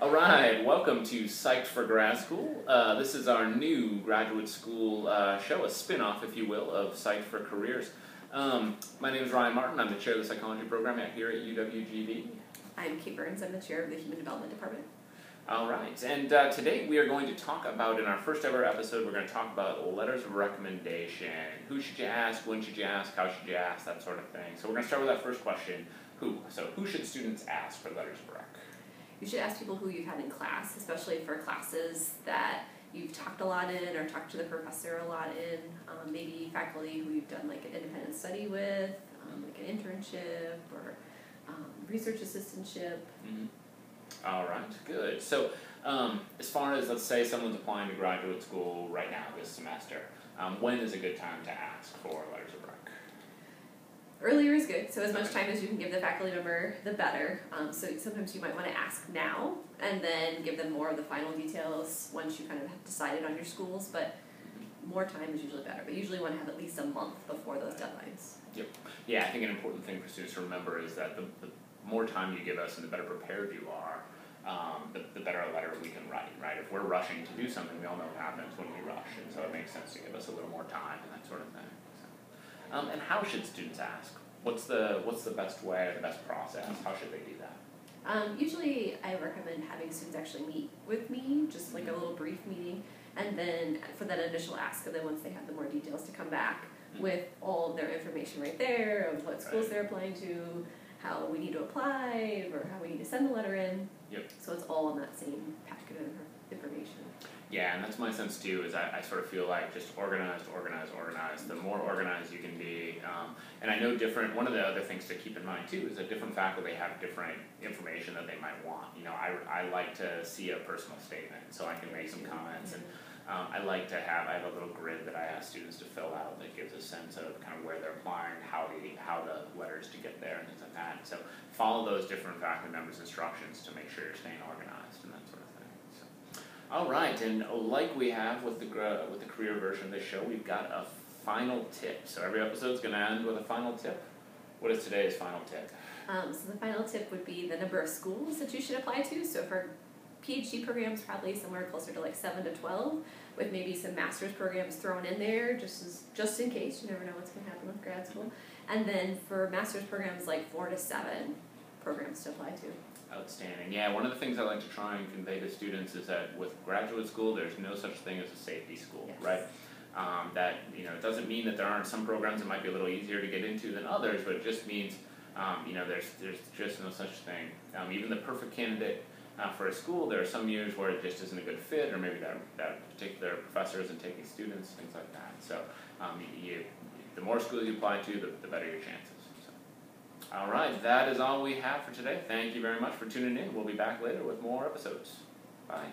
All right, welcome to Psyched for Grad School. This is our new graduate school show, a spin-off, if you will, of Psyched for Careers. My name is Ryan Martin. I'm the chair of the psychology program here at UWGB. I'm Kate Burns. I'm the chair of the Human Development Department. All right, and today we are going to talk about, in our first ever episode, we're going to talk about letters of recommendation. Who should you ask? When should you ask? How should you ask? That sort of thing. So we're going to start with that first question. Who? So who should students ask for letters of rec? You should ask people who you've had in class, especially for classes that you've talked a lot in or talked to the professor a lot in. Maybe faculty who you've done like an independent study with, like an internship or research assistantship. Mm-hmm. All right, good. So as far as, let's say, someone's applying to graduate school right now this semester, when is a good time to ask for letters of rec? Earlier is good, so as much time as you can give the faculty member, the better. So sometimes you might want to ask now and then give them more of the final details once you kind of have decided on your schools, but more time is usually better. But usually you want to have at least a month before those deadlines. Yep. Yeah, I think an important thing for students to remember is that the more time you give us and the better prepared you are, the better a letter we can write, right? If we're rushing to do something, we all know what happens when we rush, and so it makes sense to give us a little more time and that sort of thing. So, and how should students ask? What's the best way or the best process? How should they do that? Usually I recommend having students actually meet with me, just like a little brief meeting, and then for that initial ask, and then once they have the more details to come back with all of their information right there of what schools they're applying to, how we need to apply, or how we need to send the letter in. Yep. So it's all on that same packet of information. Yeah, and that's my sense too, is I sort of feel like just organized. The more organized you can be. And I know one of the other things to keep in mind too is that different faculty have different information that they might want. You know, I like to see a personal statement so I can make some comments, and I have a little grid that I ask students to fill out that gives a sense of kind of where they're applying, how the letters to get there, and things like that. So follow those different faculty members' instructions to make sure you're staying organized and that sort of thing. So, all right, and like we have with the career version of this show, we've got a final tip. So every episode is going to end with a final tip. What is today's final tip? So the final tip would be the number of schools that you should apply to. So for PhD programs, probably somewhere closer to like 7 to 12, with maybe some master's programs thrown in there, just in case. You never know what's going to happen with grad school. And then for master's programs, like 4 to 7 programs to apply to. Outstanding. Yeah, one of the things I like to try and convey to students is that with graduate school, there's no such thing as a safety school, right? That, it doesn't mean that there aren't some programs that might be a little easier to get into than others, but it just means, there's just no such thing. Even the perfect candidate for a school, there are some years where it just isn't a good fit, or maybe that particular professor isn't taking students, things like that. So the more schools you apply to, the better your chances. So, all right, that is all we have for today. Thank you very much for tuning in. We'll be back later with more episodes. Bye.